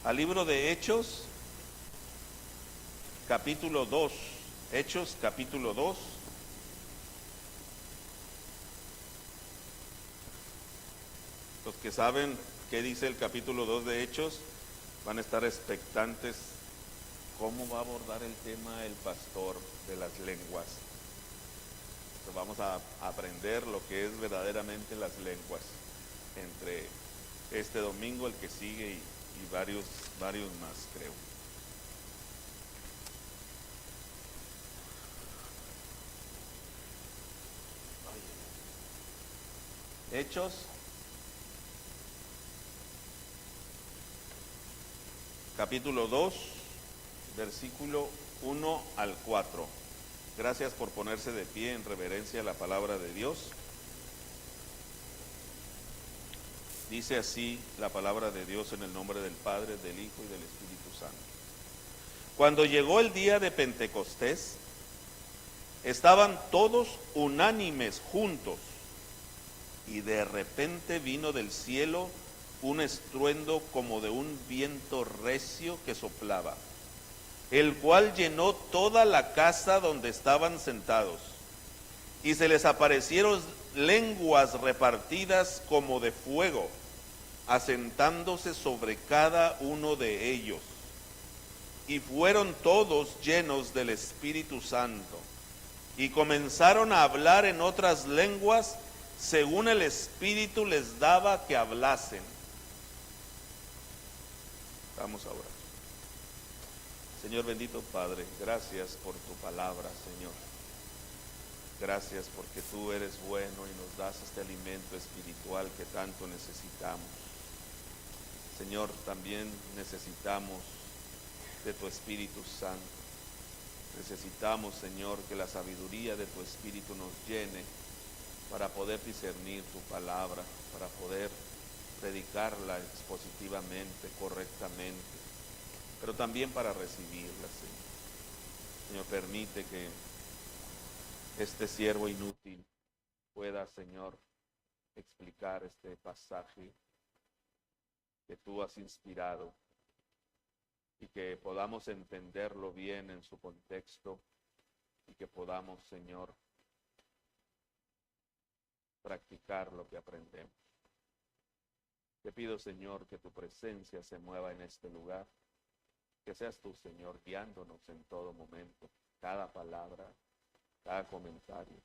al libro de Hechos, capítulo 2. Hechos, capítulo 2. Los que saben qué dice el capítulo 2 de Hechos van a estar expectantes cómo va a abordar el tema el pastor de las lenguas. Entonces vamos a aprender lo que es verdaderamente las lenguas entre este domingo, el que sigue y varios más, creo. Hechos, capítulo 2, versículo 1 al 4. Gracias por ponerse de pie en reverencia a la palabra de Dios. Dice así la palabra de Dios en el nombre del Padre, del Hijo y del Espíritu Santo. Cuando llegó el día de Pentecostés, estaban todos unánimes juntos, y de repente vino del cielo un estruendo como de un viento recio que soplaba, el cual llenó toda la casa donde estaban sentados, y se les aparecieron lenguas repartidas como de fuego, asentándose sobre cada uno de ellos. Y fueron todos llenos del Espíritu Santo, y comenzaron a hablar en otras lenguas, según el Espíritu les daba que hablasen. Vamos a orar. Señor bendito Padre, gracias por tu palabra, Señor. Gracias porque tú eres bueno y nos das este alimento espiritual que tanto necesitamos. Señor, también necesitamos de tu Espíritu Santo. Necesitamos, Señor, que la sabiduría de tu Espíritu nos llene para poder discernir tu palabra, para poder predicarla expositivamente, correctamente, pero también para recibirla, Señor. Señor, permite que este siervo inútil pueda, Señor, explicar este pasaje que tú has inspirado y que podamos entenderlo bien en su contexto y que podamos, Señor, practicar lo que aprendemos. Te pido, Señor, que tu presencia se mueva en este lugar, que seas tú, Señor, guiándonos en todo momento, cada palabra, cada comentario,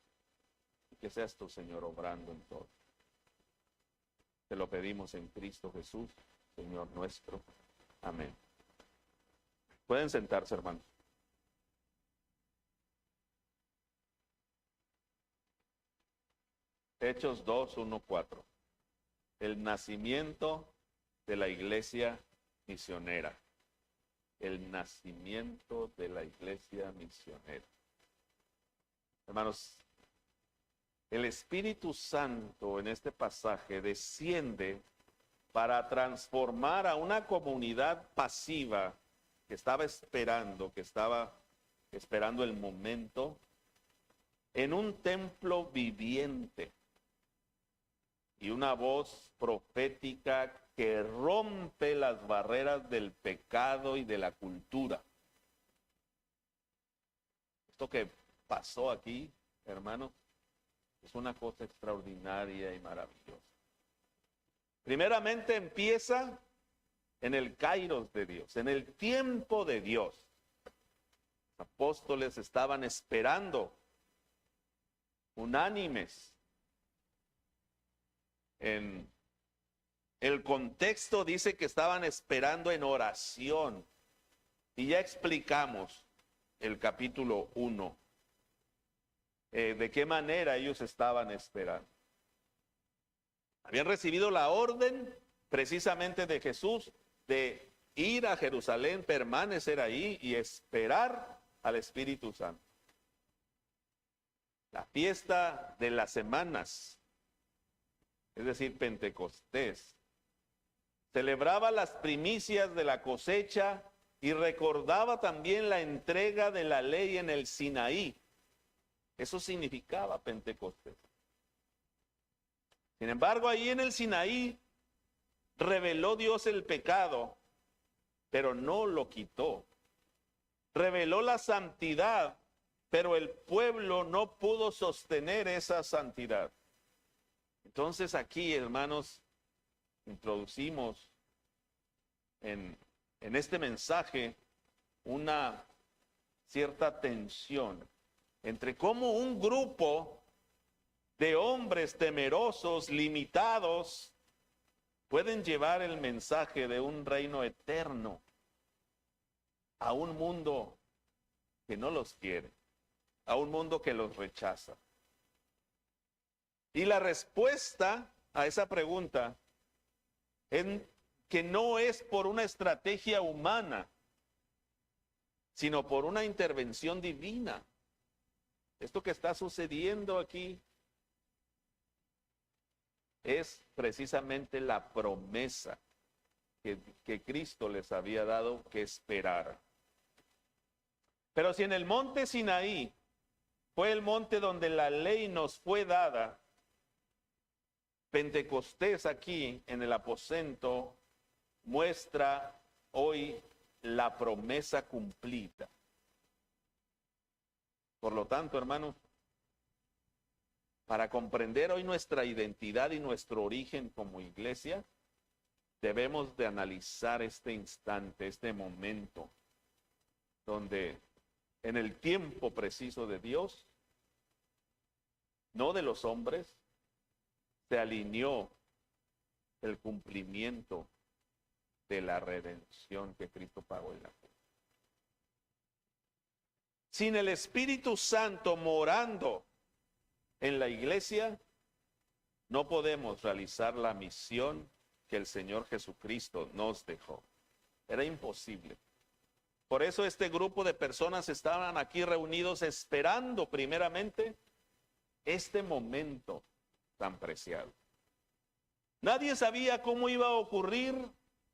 y que seas tú, Señor, obrando en todo. Te lo pedimos en Cristo Jesús, Señor nuestro. Amén. Pueden sentarse, hermanos. Hechos 2, 1, 4. El nacimiento de la iglesia misionera. El nacimiento de la iglesia misionera. Hermanos, el Espíritu Santo en este pasaje desciende para transformar a una comunidad pasiva que estaba esperando el momento, en un templo viviente y una voz profética que rompe las barreras del pecado y de la cultura. Esto que pasó aquí, hermanos, es una cosa extraordinaria y maravillosa. Primeramente empieza en el kairos de Dios, en el tiempo de Dios. Los apóstoles estaban esperando, unánimes. En el contexto dice que estaban esperando en oración. Y ya explicamos el capítulo 1. De qué manera ellos estaban esperando. Habían recibido la orden precisamente de Jesús de ir a Jerusalén, permanecer ahí y esperar al Espíritu Santo. La fiesta de las semanas, es decir, Pentecostés, celebraba las primicias de la cosecha y recordaba también la entrega de la ley en el Sinaí. Eso significaba Pentecostés. Sin embargo, ahí en el Sinaí reveló Dios el pecado pero no lo quitó. Reveló la santidad, pero el pueblo no pudo sostener esa santidad. Entonces aquí, hermanos, introducimos en este mensaje una cierta tensión entre cómo un grupo de hombres temerosos, limitados, pueden llevar el mensaje de un reino eterno a un mundo que no los quiere, a un mundo que los rechaza. Y la respuesta a esa pregunta es que no es por una estrategia humana, sino por una intervención divina. Esto que está sucediendo aquí es precisamente la promesa que Cristo les había dado que esperar. Pero si en el monte Sinaí fue el monte donde la ley nos fue dada, Pentecostés aquí en el aposento muestra hoy la promesa cumplida. Por lo tanto, hermanos, para comprender hoy nuestra identidad y nuestro origen como iglesia, debemos de analizar este instante, este momento, donde en el tiempo preciso de Dios, no de los hombres, se alineó el cumplimiento de la redención que Cristo pagó en la cruz. Sin el Espíritu Santo morando en la iglesia, no podemos realizar la misión que el Señor Jesucristo nos dejó. Era imposible. Por eso este grupo de personas estaban aquí reunidos esperando primeramente este momento tan preciado. Nadie sabía cómo iba a ocurrir,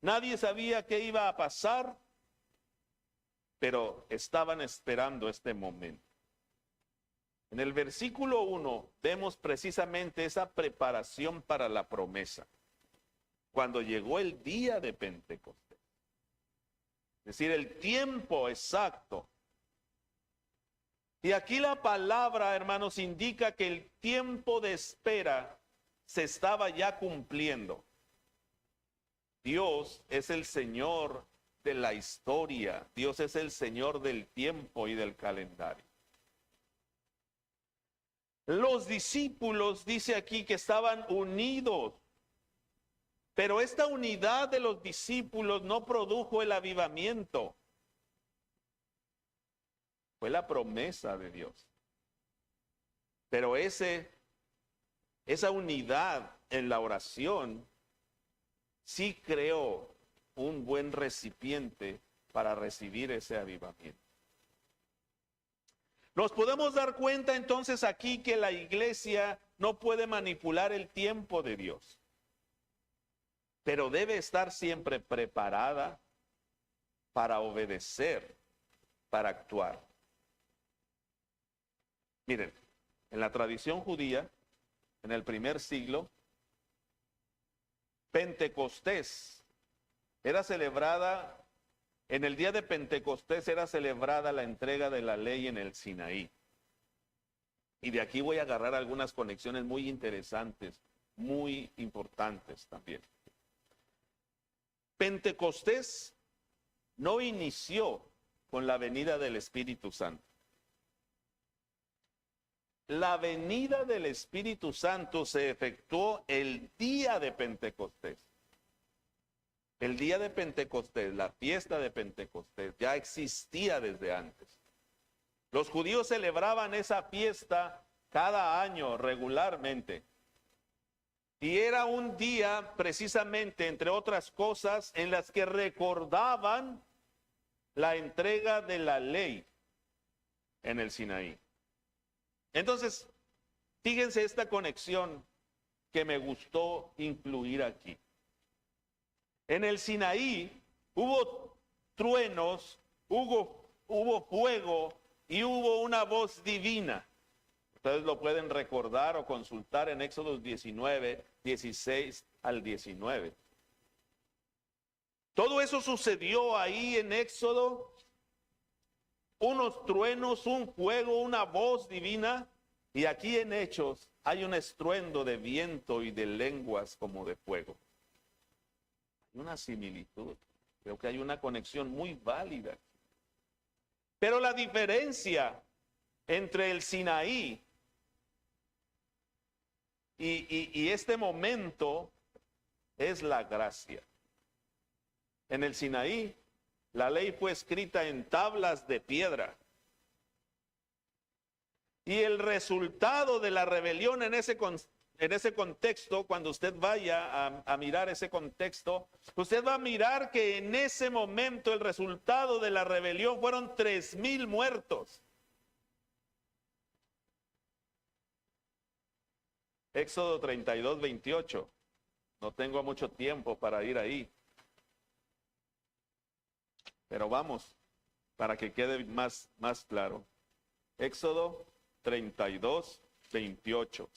nadie sabía qué iba a pasar, pero estaban esperando este momento. En el versículo 1 vemos precisamente esa preparación para la promesa. Cuando llegó el día de Pentecostés, es decir, el tiempo exacto. Y aquí la palabra, hermanos, indica que el tiempo de espera se estaba ya cumpliendo. Dios es el Señor de la historia. Dios es el Señor del tiempo y del calendario. Los discípulos, dice aquí, que estaban unidos. Pero esta unidad de los discípulos no produjo el avivamiento. Fue la promesa de Dios. Pero esa unidad en la oración sí creó un buen recipiente para recibir ese avivamiento. Nos podemos dar cuenta entonces aquí que la iglesia no puede manipular el tiempo de Dios, pero debe estar siempre preparada para obedecer, para actuar. Miren, en la tradición judía, en el primer siglo, Pentecostés era celebrada, en el día de Pentecostés era celebrada la entrega de la ley en el Sinaí. Y de aquí voy a agarrar algunas conexiones muy interesantes, muy importantes también. Pentecostés no inició con la venida del Espíritu Santo. La venida del Espíritu Santo se efectuó el día de Pentecostés. El día de Pentecostés, la fiesta de Pentecostés, ya existía desde antes. Los judíos celebraban esa fiesta cada año regularmente. Y era un día precisamente, entre otras cosas, en las que recordaban la entrega de la ley en el Sinaí. Entonces, fíjense esta conexión que me gustó incluir aquí. En el Sinaí hubo truenos, hubo fuego y hubo una voz divina. Ustedes lo pueden recordar o consultar en Éxodo 19, 16 al 19. Todo eso sucedió ahí en Éxodo. Unos truenos, un fuego, una voz divina. Y aquí en Hechos hay un estruendo de viento y de lenguas como de fuego. Hay una similitud. Creo que hay una conexión muy válida. Pero la diferencia entre el Sinaí y este momento es la gracia. En el Sinaí, la ley fue escrita en tablas de piedra. Y el resultado de la rebelión en ese contexto, cuando usted vaya a mirar ese contexto, usted va a mirar que en ese momento el resultado de la rebelión fueron 3,000 muertos. Éxodo 32, 28. No tengo mucho tiempo para ir ahí. Pero vamos, para que quede más claro. Éxodo 32, 28.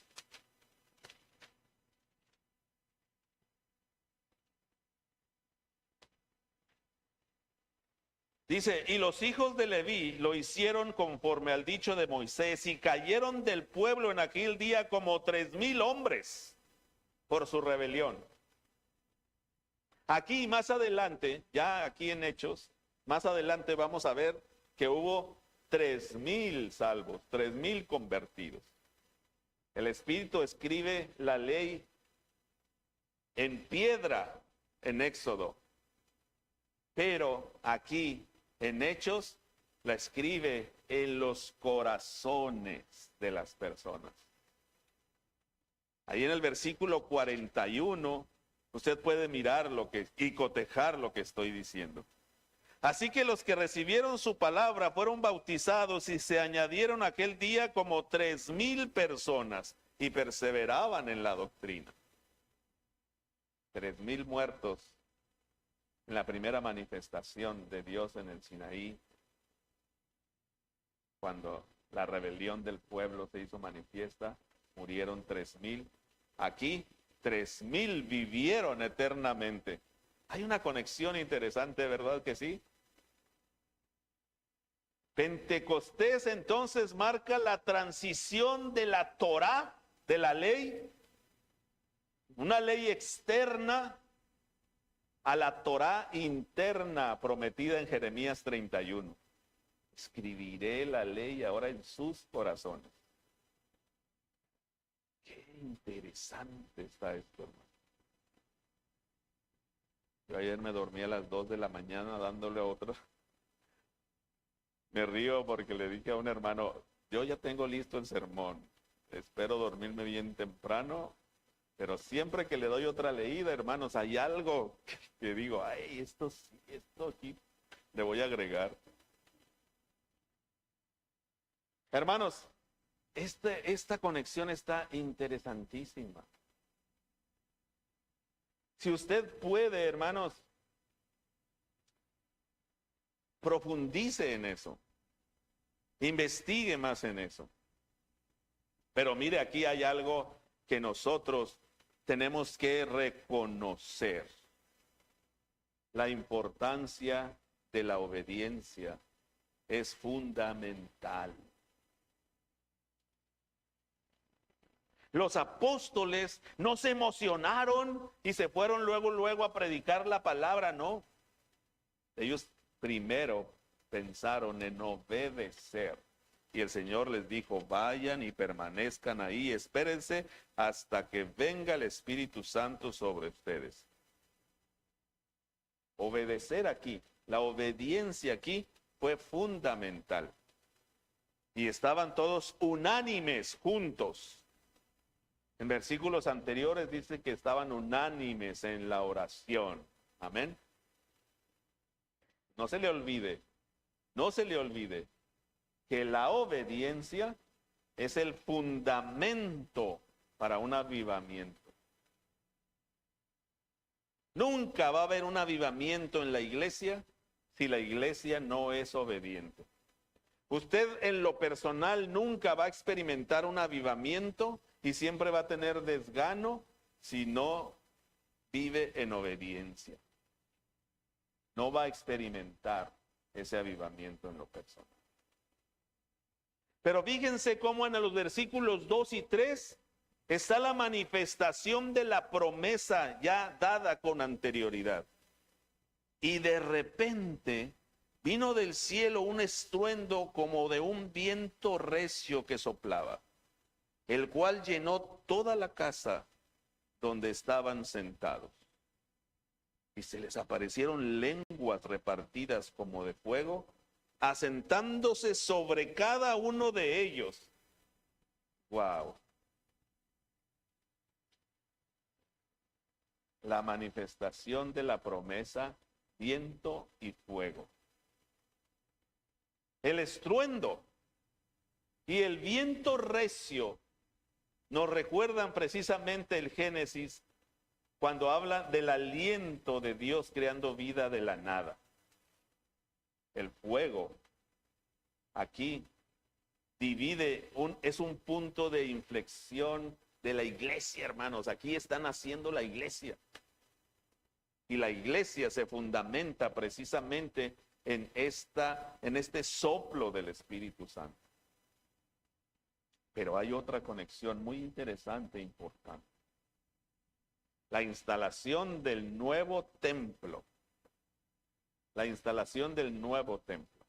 Dice, y los hijos de Leví lo hicieron conforme al dicho de Moisés, y cayeron del pueblo en aquel día como 3,000 hombres por su rebelión. Aquí más adelante, ya aquí en Hechos, más adelante vamos a ver que hubo 3,000 salvos, 3,000 convertidos. El Espíritu escribe la ley en piedra en Éxodo, pero aquí en Hechos la escribe en los corazones de las personas. Ahí en el versículo 41, usted puede mirar y cotejar lo que estoy diciendo. Así que los que recibieron su palabra fueron bautizados y se añadieron aquel día como 3,000 personas y perseveraban en la doctrina. 3,000 muertos en la primera manifestación de Dios en el Sinaí, cuando la rebelión del pueblo se hizo manifiesta, murieron 3,000. Aquí 3,000 vivieron eternamente. Hay una conexión interesante, ¿verdad que sí? Pentecostés entonces marca la transición de la Torá, de la ley, una ley externa, a la Torá interna prometida en Jeremías 31. Escribiré la ley ahora en sus corazones. Qué interesante está esto, hermano. Yo ayer me dormí a las 2 de la mañana dándole otro. Me río porque le dije a un hermano, yo ya tengo listo el sermón. Espero dormirme bien temprano. Pero siempre que le doy otra leída, hermanos, hay algo que digo, ay, esto aquí le voy a agregar. Hermanos, esta conexión está interesantísima. Si usted puede, hermanos, profundice en eso. Investigue más en eso. Pero mire, aquí hay algo que nosotros tenemos que reconocer: la importancia de la obediencia es fundamental. Los apóstoles no se emocionaron y se fueron luego a predicar la palabra, no. Ellos primero pensaron en obedecer. Y el Señor les dijo, vayan y permanezcan ahí, espérense hasta que venga el Espíritu Santo sobre ustedes. Obedecer aquí, la obediencia aquí fue fundamental. Y estaban todos unánimes juntos. En versículos anteriores dice que estaban unánimes en la oración. Amén. No se le olvide que la obediencia es el fundamento para un avivamiento. Nunca va a haber un avivamiento en la iglesia si la iglesia no es obediente. Usted en lo personal nunca va a experimentar un avivamiento y siempre va a tener desgano si no vive en obediencia. no va a experimentar ese avivamiento en lo personal. Pero fíjense cómo en los versículos 2 y 3 está la manifestación de la promesa ya dada con anterioridad. Y de repente vino del cielo un estruendo como de un viento recio que soplaba, el cual llenó toda la casa donde estaban sentados. Y se les aparecieron lenguas repartidas como de fuego, asentándose sobre cada uno de ellos. ¡Wow! La manifestación de la promesa, viento y fuego. El estruendo y el viento recio nos recuerdan precisamente el Génesis cuando habla del aliento de Dios creando vida de la nada. El fuego aquí es un punto de inflexión de la iglesia, hermanos. Aquí están haciendo la iglesia. Y la iglesia se fundamenta precisamente en este soplo del Espíritu Santo. Pero hay otra conexión muy interesante e importante. La instalación del nuevo templo. La instalación del nuevo templo.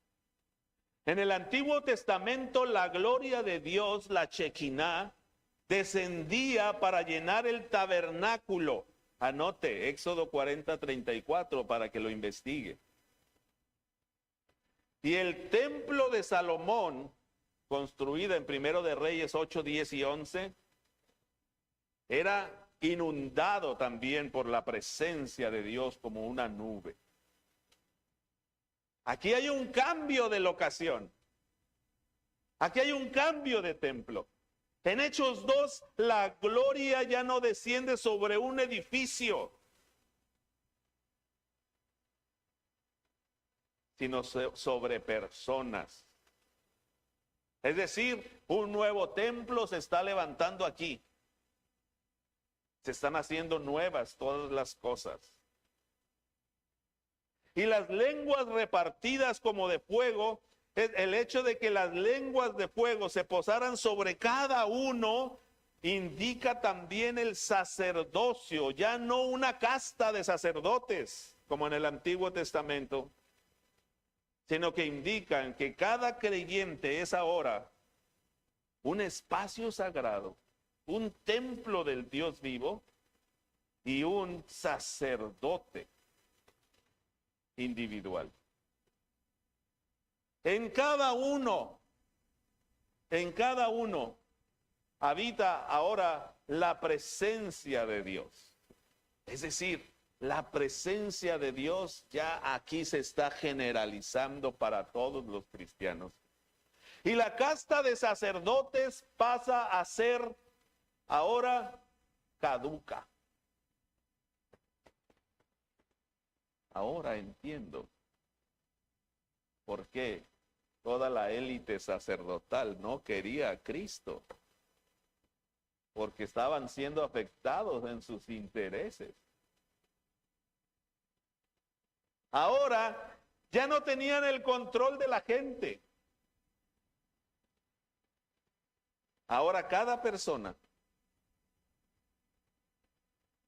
En el Antiguo Testamento, la gloria de Dios, la Shekinah, descendía para llenar el tabernáculo. Anote, Éxodo 40:34 para que lo investigue. Y el templo de Salomón, construida en Primero de Reyes 8, 10 y 11, era inundado también por la presencia de Dios como una nube. Aquí hay un cambio de locación. Aquí hay un cambio de templo. En Hechos 2, la gloria ya no desciende sobre un edificio, sino sobre personas. Es decir, un nuevo templo se está levantando aquí. Se están haciendo nuevas todas las cosas. Y las lenguas repartidas como de fuego, el hecho de que las lenguas de fuego se posaran sobre cada uno, indica también el sacerdocio, ya no una casta de sacerdotes, como en el Antiguo Testamento, sino que indican que cada creyente es ahora un espacio sagrado, un templo del Dios vivo y un sacerdote individual. En cada uno habita ahora la presencia de Dios. Es decir, la presencia de Dios ya aquí se está generalizando para todos los cristianos. Y la casta de sacerdotes pasa a ser ahora caduca. Ahora entiendo por qué toda la élite sacerdotal no quería a Cristo, porque estaban siendo afectados en sus intereses. Ahora ya no tenían el control de la gente. Ahora cada persona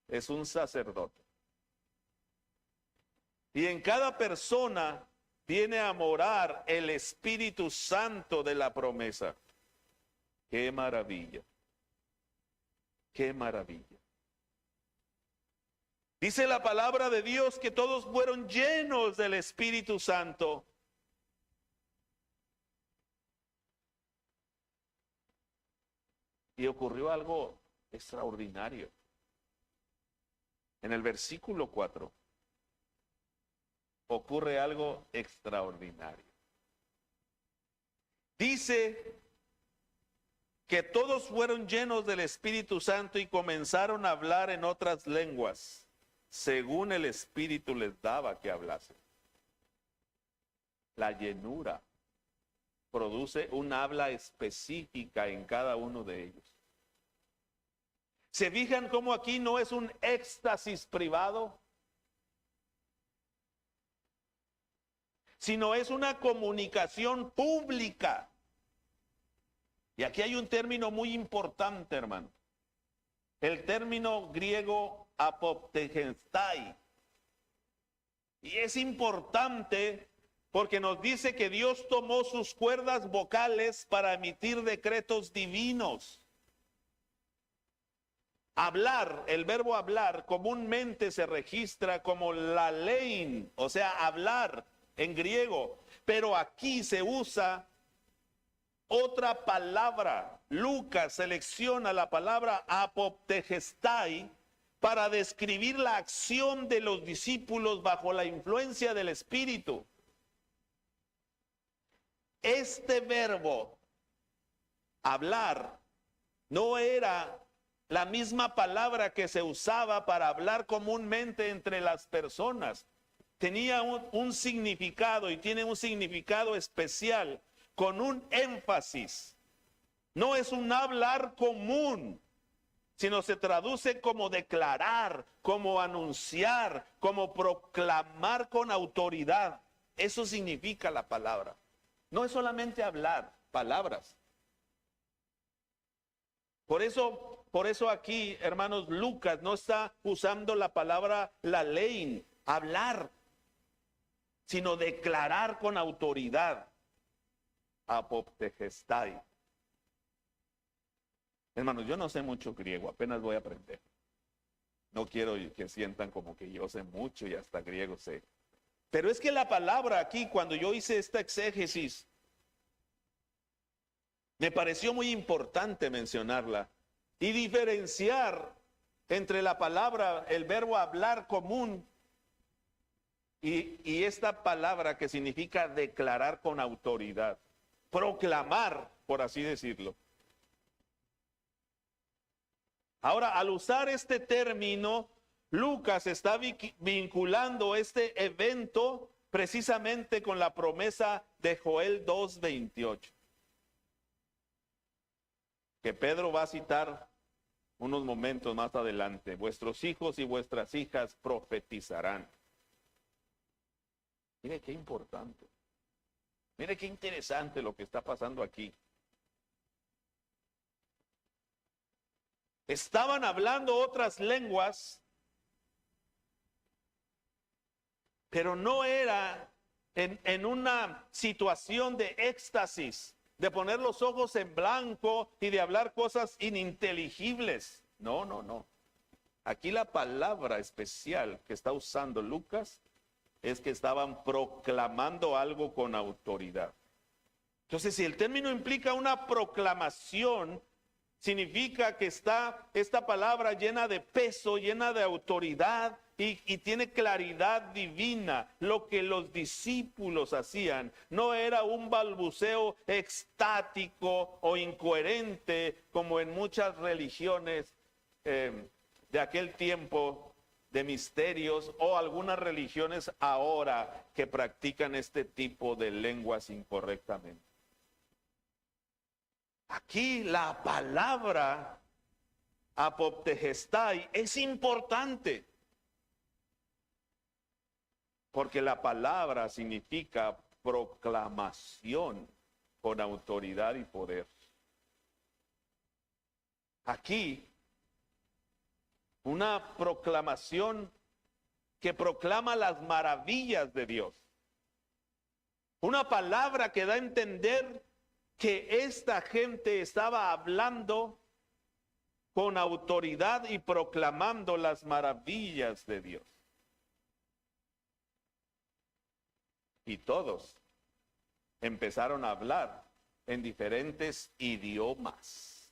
es un sacerdote. Y en cada persona viene a morar el Espíritu Santo de la promesa. ¡Qué maravilla! ¡Qué maravilla! Dice la palabra de Dios que todos fueron llenos del Espíritu Santo. Y ocurrió algo extraordinario. En el versículo 4 ocurre algo extraordinario. Dice que todos fueron llenos del Espíritu Santo y comenzaron a hablar en otras lenguas, según el Espíritu les daba que hablasen. La llenura produce un habla específica en cada uno de ellos. ¿Se fijan cómo aquí no es un éxtasis privado? sino es una comunicación pública. Y aquí hay un término muy importante, hermano. El término griego apoptegestai. Y es importante porque nos dice que Dios tomó sus cuerdas vocales para emitir decretos divinos. Hablar, el verbo hablar, comúnmente se registra como lalein, o sea, hablar en griego. Pero aquí se usa otra palabra. Lucas selecciona la palabra apoptegestai para describir la acción de los discípulos bajo la influencia del Espíritu. Este verbo, hablar, no era la misma palabra que se usaba para hablar comúnmente entre las personas. Tenía un significado y tiene un significado especial, con un énfasis. No es un hablar común, sino se traduce como declarar, como anunciar, como proclamar con autoridad. Eso significa la palabra. No es solamente hablar palabras. Por eso aquí, hermanos, Lucas no está usando la palabra lalein, hablar, sino declarar con autoridad. Apoptegestai. Hermanos, yo no sé mucho griego, apenas voy a aprender. No quiero que sientan como que yo sé mucho y hasta griego sé. Pero es que la palabra aquí, cuando yo hice esta exégesis, me pareció muy importante mencionarla y diferenciar entre la palabra, el verbo hablar común y esta palabra que significa declarar con autoridad, proclamar, por así decirlo. Ahora, al usar este término, Lucas está vinculando este evento precisamente con la promesa de Joel 2:28, que Pedro va a citar unos momentos más adelante. Vuestros hijos y vuestras hijas profetizarán. Mire qué importante. Mire qué interesante lo que está pasando aquí. Estaban hablando otras lenguas, pero no era en una situación de éxtasis, de poner los ojos en blanco y de hablar cosas ininteligibles. No, no, no. Aquí la palabra especial que está usando Lucas es que estaban proclamando algo con autoridad. Entonces, si el término implica una proclamación, significa que está esta palabra llena de peso, llena de autoridad y tiene claridad divina. Lo que los discípulos hacían no era un balbuceo extático o incoherente como en muchas religiones de aquel tiempo de misterios o algunas religiones ahora que practican este tipo de lenguas incorrectamente. Aquí la palabra apoptegestai es importante, porque la palabra significa proclamación con autoridad y poder. Aquí, una proclamación que proclama las maravillas de Dios. Una palabra que da a entender que esta gente estaba hablando con autoridad y proclamando las maravillas de Dios. Y todos empezaron a hablar en diferentes idiomas.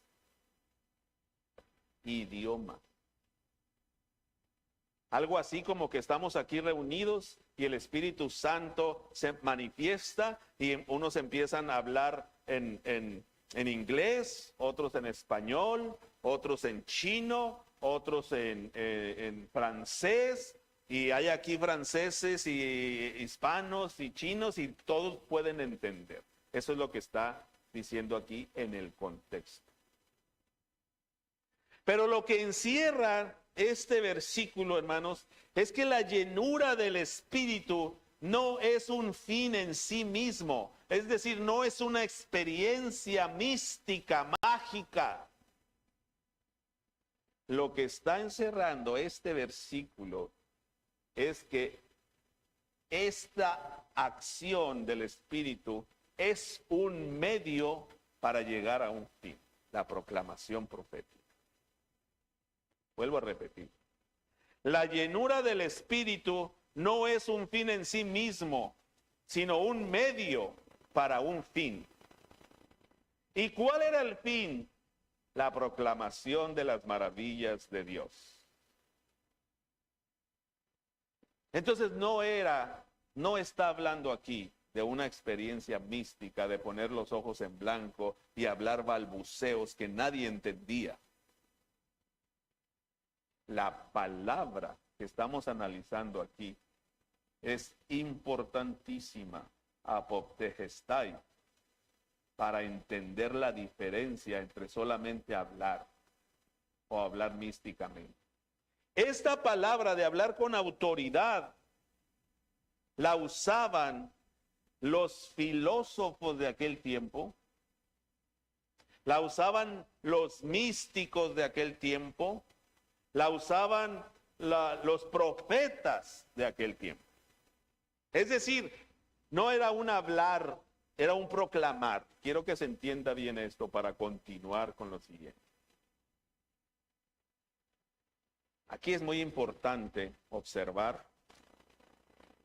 Algo así como que estamos aquí reunidos y el Espíritu Santo se manifiesta y unos empiezan a hablar en inglés, otros en español, otros en chino, otros en francés, y hay aquí franceses y hispanos y chinos y todos pueden entender. Eso es lo que está diciendo aquí en el contexto. Pero lo que encierra este versículo, hermanos, es que la llenura del Espíritu no es un fin en sí mismo. Es decir, no es una experiencia mística, mágica. Lo que está encerrando este versículo es que esta acción del Espíritu es un medio para llegar a un fin, la proclamación profética. Vuelvo a repetir. La llenura del Espíritu no es un fin en sí mismo, sino un medio para un fin. ¿Y cuál era el fin? La proclamación de las maravillas de Dios. Entonces no está hablando aquí de una experiencia mística, de poner los ojos en blanco y hablar balbuceos que nadie entendía. La palabra que estamos analizando aquí es importantísima, apoptegestai, para entender la diferencia entre solamente hablar o hablar místicamente. Esta palabra de hablar con autoridad la usaban los filósofos de aquel tiempo, la usaban los místicos de aquel tiempo, la usaban los profetas de aquel tiempo. Es decir, no era un hablar, era un proclamar. Quiero que se entienda bien esto para continuar con lo siguiente. Aquí es muy importante observar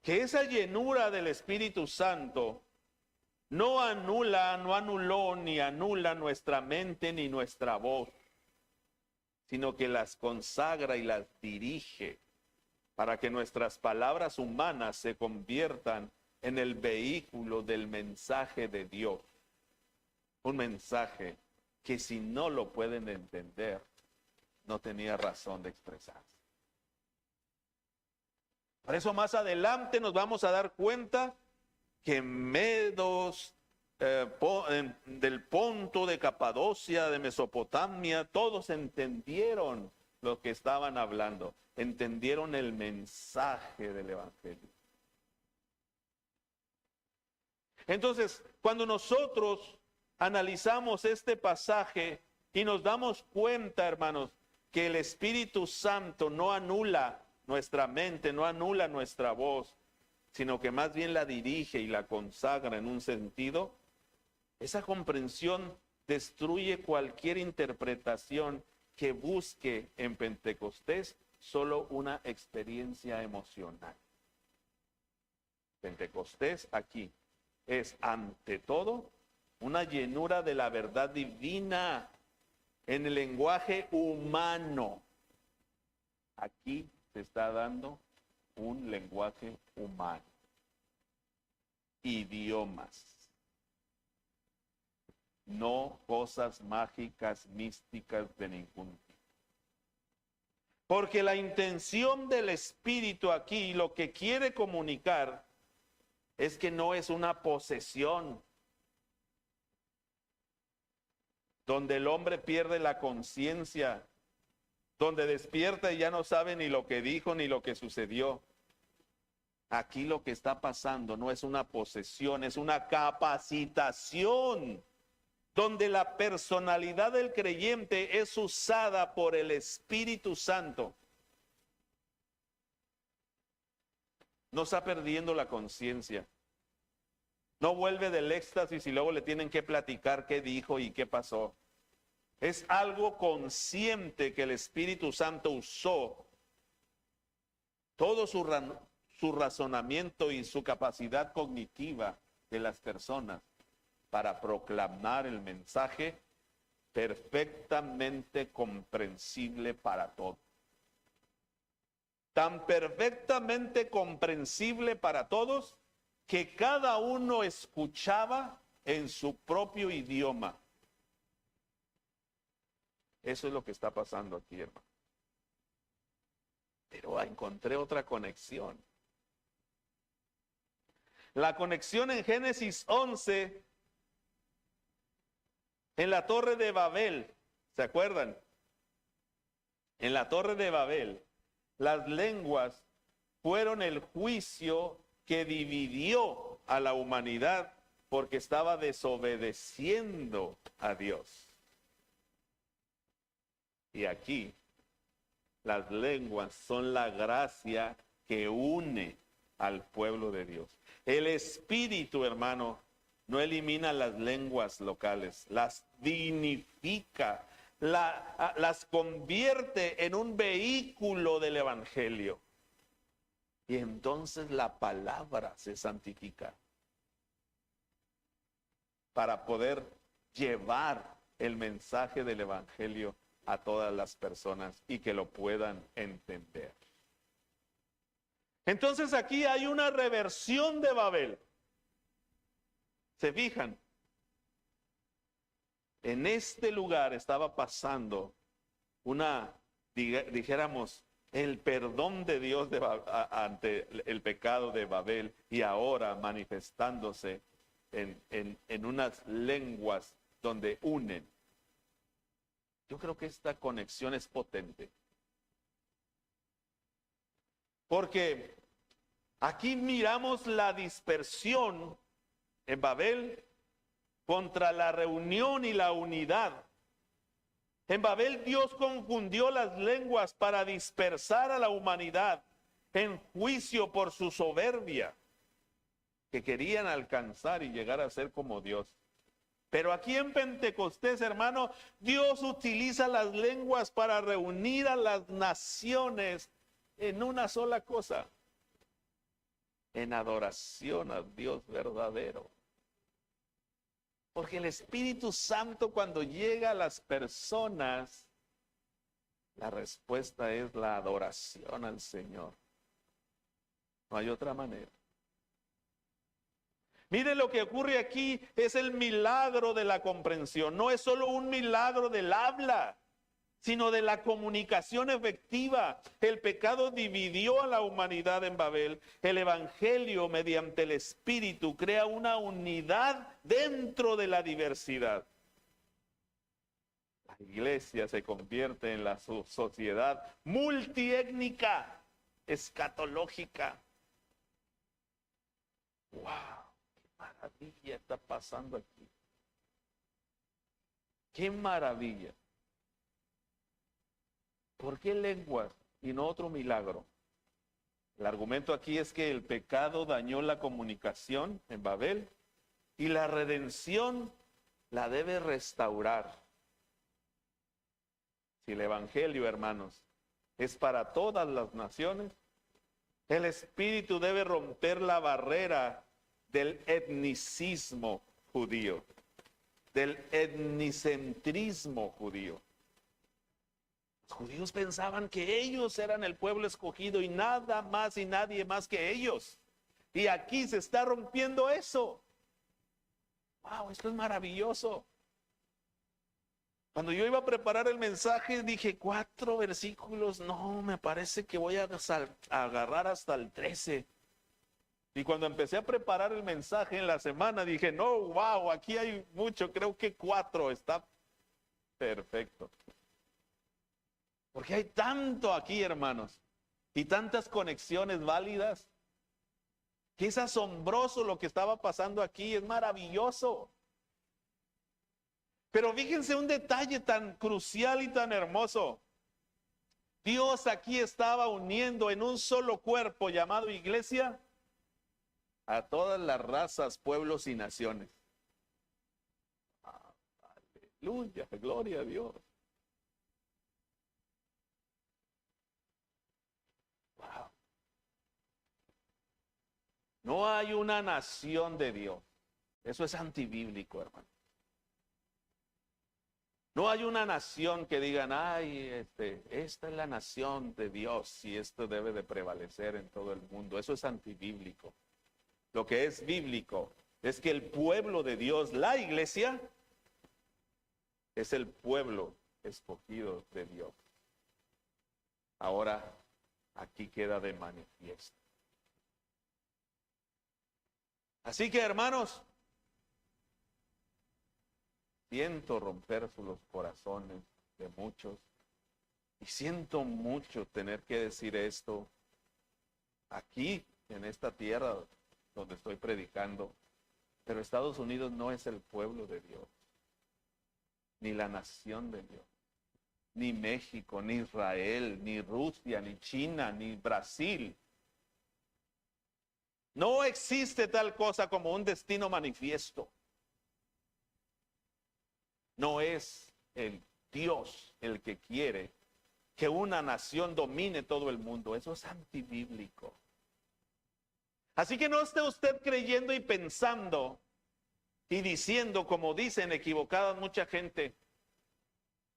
que esa llenura del Espíritu Santo no anuló ni anula nuestra mente ni nuestra voz, sino que las consagra y las dirige para que nuestras palabras humanas se conviertan en el vehículo del mensaje de Dios. Un mensaje que si no lo pueden entender, no tenía razón de expresarse. Por eso más adelante nos vamos a dar cuenta que medos del Ponto, de Capadocia, de Mesopotamia, todos entendieron lo que estaban hablando, entendieron el mensaje del Evangelio. Entonces, cuando nosotros analizamos este pasaje y nos damos cuenta, hermanos, que el Espíritu Santo no anula nuestra mente, no anula nuestra voz, sino que más bien la dirige y la consagra en un sentido, esa comprensión destruye cualquier interpretación que busque en Pentecostés solo una experiencia emocional. Pentecostés aquí es ante todo una llenura de la verdad divina en el lenguaje humano. Aquí se está dando un lenguaje humano. Idiomas. No cosas mágicas, místicas de ningún tipo. Porque la intención del Espíritu aquí, lo que quiere comunicar, es que no es una posesión donde el hombre pierde la conciencia, donde despierta y ya no sabe ni lo que dijo ni lo que sucedió. Aquí lo que está pasando no es una posesión, es una capacitación, donde la personalidad del creyente es usada por el Espíritu Santo. No está perdiendo la conciencia. No vuelve del éxtasis y luego le tienen que platicar qué dijo y qué pasó. Es algo consciente que el Espíritu Santo usó todo su razonamiento y su capacidad cognitiva de las personas para proclamar el mensaje perfectamente comprensible para todos. Tan perfectamente comprensible para todos que cada uno escuchaba en su propio idioma. Eso es lo que está pasando aquí, hermano. Pero encontré otra conexión. La conexión en Génesis 11, en la Torre de Babel, ¿se acuerdan? En la Torre de Babel, las lenguas fueron el juicio que dividió a la humanidad porque estaba desobedeciendo a Dios. Y aquí las lenguas son la gracia que une al pueblo de Dios. El Espíritu, hermano, no elimina las lenguas locales, las dignifica, las convierte en un vehículo del Evangelio. Y entonces la palabra se santifica para poder llevar el mensaje del Evangelio a todas las personas y que lo puedan entender. Entonces aquí hay una reversión de Babel. ¿Se fijan? En este lugar estaba pasando dijéramos, el perdón de Dios ante el pecado de Babel y ahora manifestándose en unas lenguas donde unen. Yo creo que esta conexión es potente. Porque aquí miramos la dispersión en Babel contra la reunión y la unidad. En Babel Dios confundió las lenguas para dispersar a la humanidad en juicio por su soberbia, que querían alcanzar y llegar a ser como Dios. Pero aquí en Pentecostés, hermano, Dios utiliza las lenguas para reunir a las naciones en una sola cosa, en adoración a Dios verdadero. Porque el Espíritu Santo, cuando llega a las personas, la respuesta es la adoración al Señor. No hay otra manera. Mire, lo que ocurre aquí es el milagro de la comprensión. No es solo un milagro del habla, sino de la comunicación efectiva. El pecado dividió a la humanidad en Babel. El Evangelio, mediante el Espíritu, crea una unidad dentro de la diversidad. La iglesia se convierte en la sociedad multiétnica, escatológica. ¡Wow! ¡Qué maravilla está pasando aquí! ¡Qué maravilla! ¿Por qué lenguas y no otro milagro? El argumento aquí es que el pecado dañó la comunicación en Babel y la redención la debe restaurar. Si el Evangelio, hermanos, es para todas las naciones, el Espíritu debe romper la barrera del etnicismo judío, del etnicentrismo judío. Los judíos pensaban que ellos eran el pueblo escogido y nada más y nadie más que ellos. Y aquí se está rompiendo eso. ¡Wow! Esto es maravilloso. Cuando yo iba a preparar el mensaje dije 4 versículos. No, me parece que voy a agarrar hasta el 13. Y cuando empecé a preparar el mensaje en la semana dije, no, wow, aquí hay mucho. Creo que 4 está perfecto. Porque hay tanto aquí, hermanos, y tantas conexiones válidas, que es asombroso lo que estaba pasando aquí, es maravilloso. Pero fíjense un detalle tan crucial y tan hermoso. Dios aquí estaba uniendo en un solo cuerpo llamado iglesia a todas las razas, pueblos y naciones. Aleluya, gloria a Dios. Wow. No hay una nación de Dios. Eso es antibíblico, hermano. No hay una nación que digan, ay, esta es la nación de Dios y esto debe de prevalecer en todo el mundo. Eso es antibíblico. Lo que es bíblico es que el pueblo de Dios, la iglesia, es el pueblo escogido de Dios. Ahora, aquí queda de manifiesto. Así que, hermanos, siento romper los corazones de muchos y siento mucho tener que decir esto aquí, en esta tierra donde estoy predicando, pero Estados Unidos no es el pueblo de Dios, ni la nación de Dios, ni México, ni Israel, ni Rusia, ni China, ni Brasil. No existe tal cosa como un destino manifiesto. No es el Dios el que quiere que una nación domine todo el mundo. Eso es antibíblico. Así que no esté usted creyendo y pensando y diciendo, como dicen equivocada mucha gente,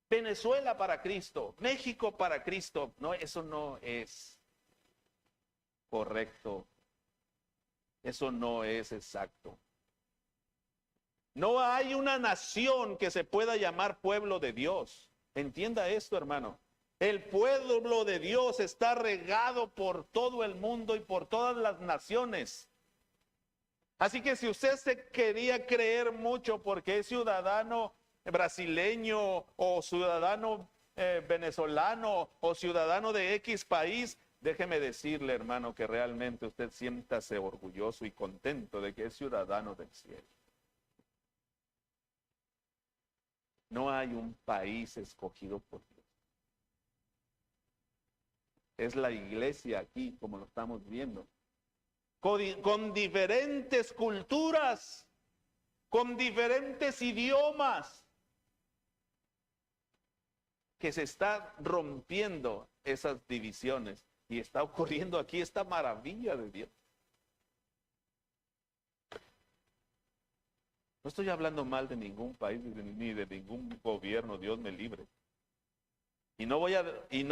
Venezuela para Cristo, México para Cristo. No, eso no es correcto. Eso no es exacto. No hay una nación que se pueda llamar pueblo de Dios. Entienda esto, hermano. El pueblo de Dios está regado por todo el mundo y por todas las naciones. Así que si usted se quería creer mucho porque es ciudadano brasileño o ciudadano venezolano o ciudadano de X país, déjeme decirle, hermano, que realmente usted siéntase orgulloso y contento de que es ciudadano del cielo. No hay un país escogido por Dios. Es la iglesia aquí, como lo estamos viendo, con diferentes culturas, con diferentes idiomas, que se está rompiendo esas divisiones y está ocurriendo aquí esta maravilla de Dios. No estoy hablando mal de ningún país ni de ningún gobierno, Dios me libre. Y no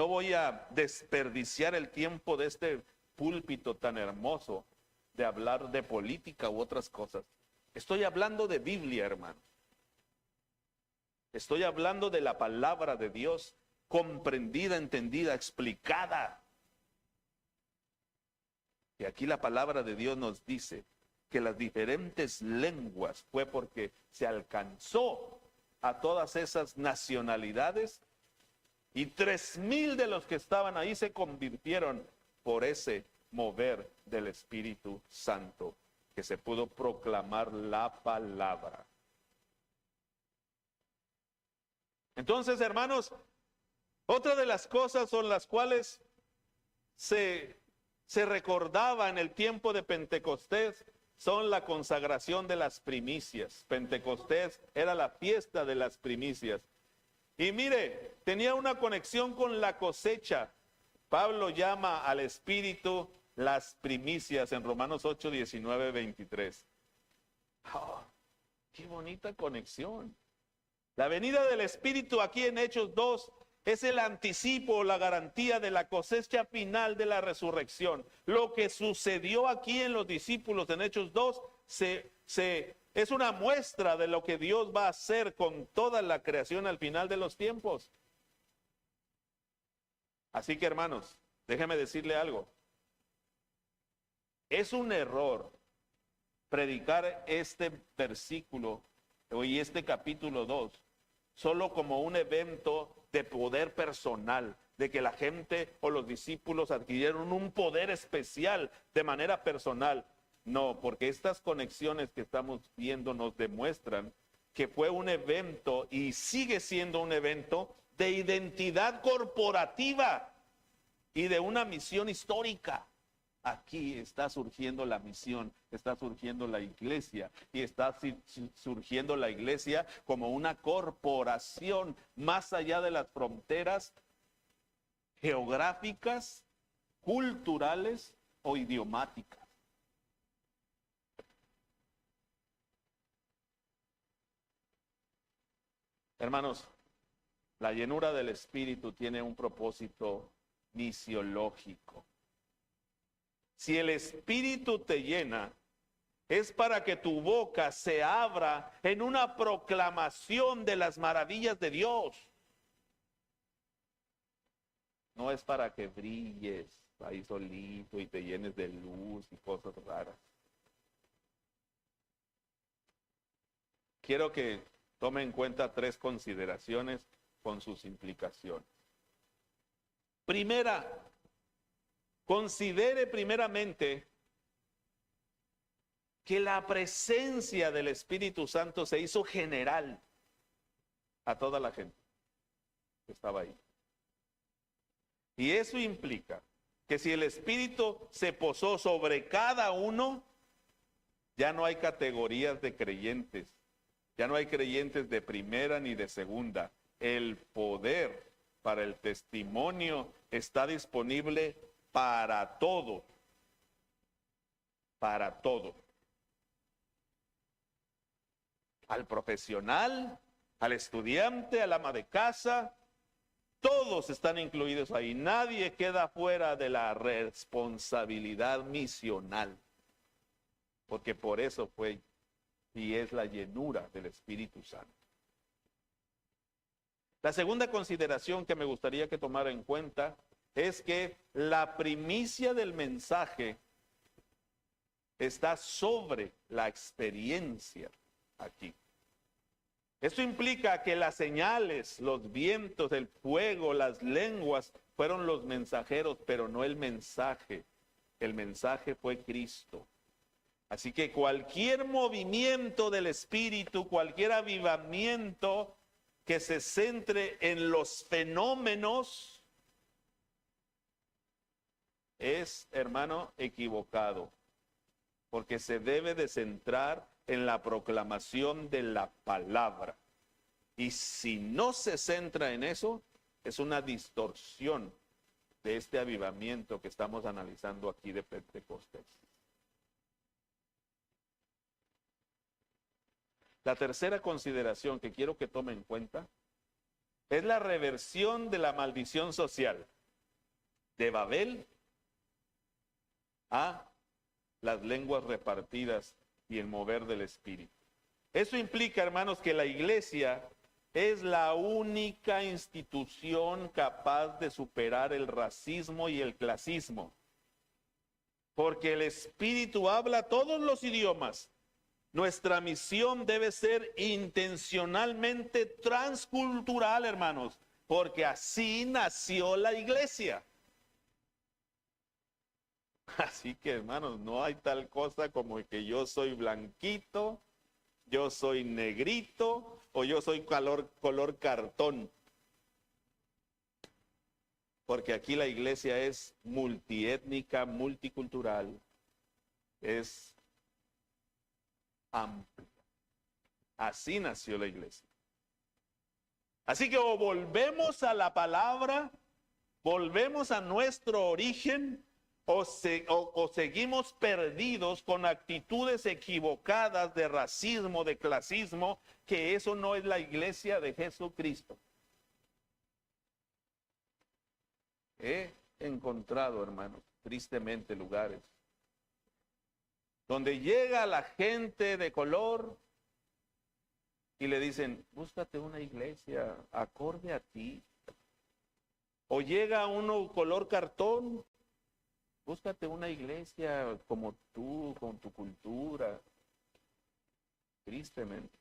voy a desperdiciar el tiempo de este púlpito tan hermoso de hablar de política u otras cosas. Estoy hablando de Biblia, hermano. Estoy hablando de la palabra de Dios, comprendida, entendida, explicada. Y aquí la palabra de Dios nos dice que las diferentes lenguas fue porque se alcanzó a todas esas nacionalidades y 3,000 de los que estaban ahí se convirtieron por ese mover del Espíritu Santo, que se pudo proclamar la palabra. Entonces, hermanos, otra de las cosas son las cuales se recordaba en el tiempo de Pentecostés son la consagración de las primicias. Pentecostés era la fiesta de las primicias. Y mire, tenía una conexión con la cosecha. Pablo llama al Espíritu las primicias en Romanos 8, 19, 23. Oh, qué bonita conexión. La venida del Espíritu aquí en Hechos 2 es el anticipo, la garantía de la cosecha final de la resurrección. Lo que sucedió aquí en los discípulos en Hechos 2 es una muestra de lo que Dios va a hacer con toda la creación al final de los tiempos. Así que, hermanos, déjeme decirle algo. Es un error predicar este versículo y este capítulo 2 solo como un evento de poder personal, de que la gente o los discípulos adquirieron un poder especial de manera personal. No, porque estas conexiones que estamos viendo nos demuestran que fue un evento y sigue siendo un evento de identidad corporativa y de una misión histórica. Aquí está surgiendo la misión, está surgiendo la iglesia y está surgiendo la iglesia como una corporación más allá de las fronteras geográficas, culturales o idiomáticas. Hermanos, la llenura del Espíritu tiene un propósito misiológico. Si el Espíritu te llena, es para que tu boca se abra en una proclamación de las maravillas de Dios. No es para que brilles ahí solito y te llenes de luz y cosas raras. Quiero que tome en cuenta 3 consideraciones con sus implicaciones. Primera, considere primeramente que la presencia del Espíritu Santo se hizo general a toda la gente que estaba ahí. Y eso implica que si el Espíritu se posó sobre cada uno, ya no hay categorías de creyentes, ya no hay creyentes de primera ni de segunda. El poder para el testimonio está disponible para todo, para todo. Al profesional, al estudiante, al ama de casa, todos están incluidos ahí. Nadie queda fuera de la responsabilidad misional. Porque por eso fue y es la llenura del Espíritu Santo. La segunda consideración que me gustaría que tomara en cuenta es que la primicia del mensaje está sobre la experiencia aquí. Esto implica que las señales, los vientos, el fuego, las lenguas fueron los mensajeros, pero no el mensaje. El mensaje fue Cristo. Así que cualquier movimiento del Espíritu, cualquier avivamiento que se centre en los fenómenos, es, hermano, equivocado. Porque se debe de centrar en la proclamación de la palabra. Y si no se centra en eso, es una distorsión de este avivamiento que estamos analizando aquí de Pentecostés. La tercera consideración que quiero que tome en cuenta es la reversión de la maldición social de Babel a las lenguas repartidas y el mover del Espíritu. Eso implica, hermanos, que la iglesia es la única institución capaz de superar el racismo y el clasismo. Porque el Espíritu habla todos los idiomas. Nuestra misión debe ser intencionalmente transcultural, hermanos, porque así nació la iglesia. Así que, hermanos, no hay tal cosa como que yo soy blanquito, yo soy negrito o yo soy color cartón. Porque aquí la iglesia es multiétnica, multicultural, es amplia. Así nació la iglesia. Así que o volvemos a la palabra, volvemos a nuestro origen, o seguimos perdidos con actitudes equivocadas de racismo, de clasismo, que eso no es la iglesia de Jesucristo. He encontrado, hermanos, tristemente lugares donde llega la gente de color y le dicen, búscate una iglesia acorde a ti. O llega uno color cartón, búscate una iglesia como tú, con tu cultura. Tristemente.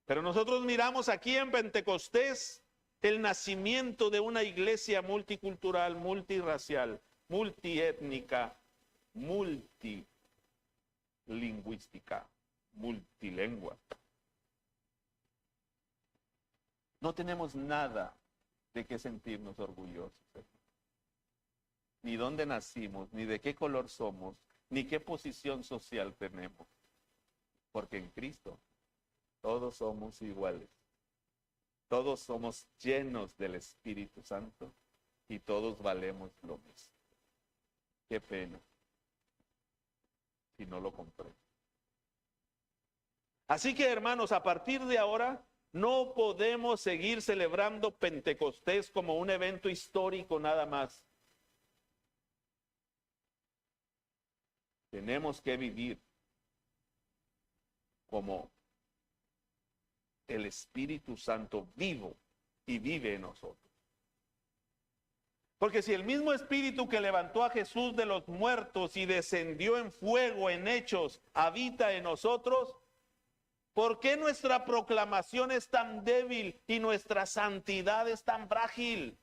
Pero nosotros miramos aquí en Pentecostés el nacimiento de una iglesia multicultural, multirracial, multiétnica, multilingüística, multilengua. No tenemos nada de qué sentirnos orgullosos. Ni dónde nacimos, ni de qué color somos, ni qué posición social tenemos. Porque en Cristo todos somos iguales. Todos somos llenos del Espíritu Santo y todos valemos lo mismo. Qué pena si no lo comprendo. Así que, hermanos, a partir de ahora no podemos seguir celebrando Pentecostés como un evento histórico nada más. Tenemos que vivir como el Espíritu Santo vivo y vive en nosotros. Porque si el mismo Espíritu que levantó a Jesús de los muertos y descendió en fuego en hechos habita en nosotros, ¿por qué nuestra proclamación es tan débil y nuestra santidad es tan frágil?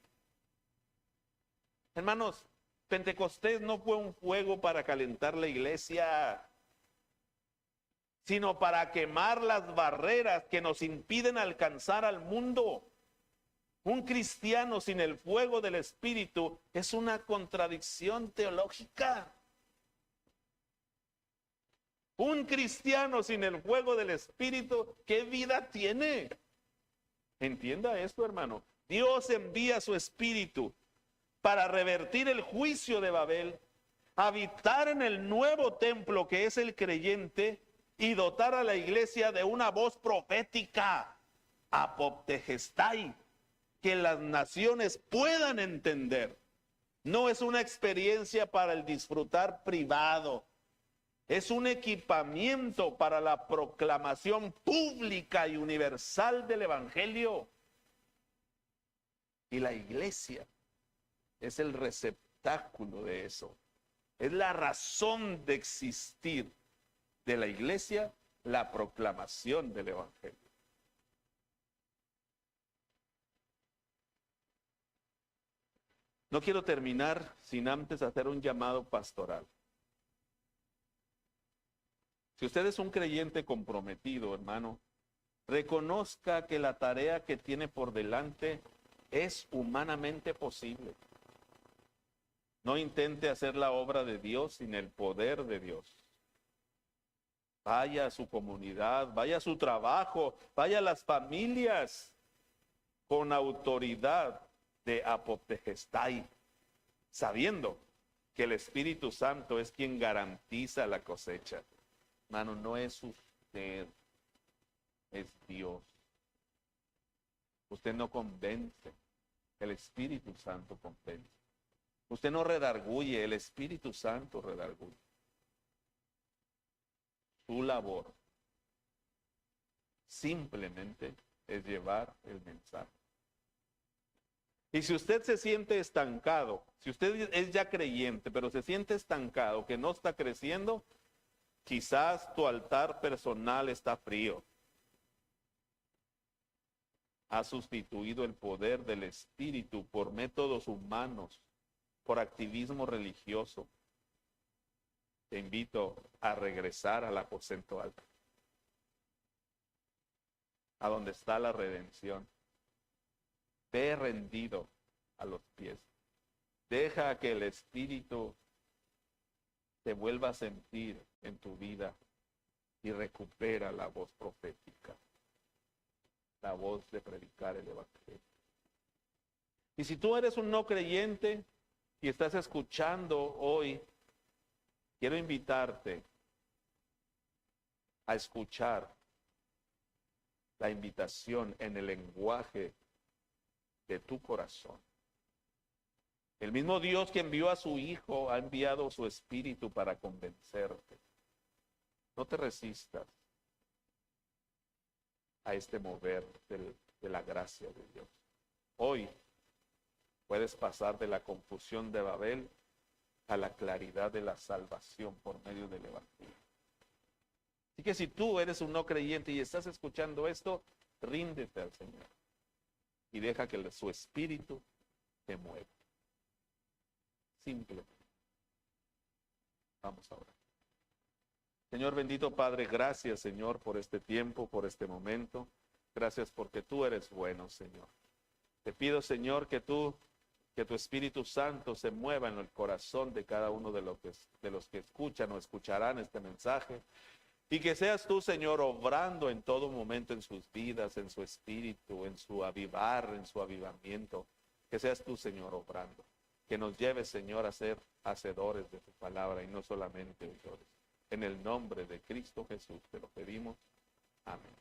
Hermanos, Pentecostés no fue un fuego para calentar la iglesia. sino para quemar las barreras que nos impiden alcanzar al mundo. Un cristiano sin el fuego del Espíritu es una contradicción teológica. Un cristiano sin el fuego del Espíritu, ¿qué vida tiene? Entienda esto, hermano. Dios envía su Espíritu para revertir el juicio de Babel, habitar en el nuevo templo que es el creyente y dotar a la iglesia de una voz profética, apoptegestai, que las naciones puedan entender. No es una experiencia para el disfrutar privado, es un equipamiento para la proclamación pública y universal del Evangelio. Y la iglesia es el receptáculo de eso. Es la razón de existir de la iglesia, la proclamación del Evangelio. No quiero terminar sin antes hacer un llamado pastoral. Si usted es un creyente comprometido, hermano, reconozca que la tarea que tiene por delante es humanamente posible. No intente hacer la obra de Dios sin el poder de Dios. Vaya a su comunidad, vaya a su trabajo, vaya a las familias con autoridad de apoptegestai, sabiendo que el Espíritu Santo es quien garantiza la cosecha. Hermano, no es usted, es Dios. Usted no convence, el Espíritu Santo convence. Usted no redarguye, el Espíritu Santo redarguye. Su labor simplemente es llevar el mensaje. Y si usted se siente estancado, si usted es ya creyente, pero se siente estancado, que no está creciendo, quizás tu altar personal está frío. Ha sustituido el poder del Espíritu por métodos humanos, por activismo religioso. Te invito a regresar al aposento alto, a donde está la redención. Ve rendido a los pies. Deja que el Espíritu te vuelva a sentir en tu vida y recupera la voz profética, la voz de predicar el Evangelio. Y si tú eres un no creyente y estás escuchando hoy, quiero invitarte a escuchar la invitación en el lenguaje de tu corazón. El mismo Dios que envió a su Hijo ha enviado su Espíritu para convencerte. No te resistas a este mover de la gracia de Dios. Hoy puedes pasar de la confusión de Babel a la claridad de la salvación por medio del Evangelio. Así que si tú eres un no creyente y estás escuchando esto, ríndete al Señor y deja que su Espíritu te mueva. Simplemente. Vamos ahora. Señor bendito Padre, gracias Señor por este tiempo, por este momento. Gracias porque tú eres bueno, Señor. Te pido, Señor, que tu Espíritu Santo se mueva en el corazón de cada uno de los que escuchan o escucharán este mensaje. Y que seas tú, Señor, obrando en todo momento en sus vidas, en su espíritu, en su avivar, en su avivamiento. Que seas tú, Señor, obrando. Que nos lleves, Señor, a ser hacedores de tu palabra y no solamente oidores. En el nombre de Cristo Jesús te lo pedimos. Amén.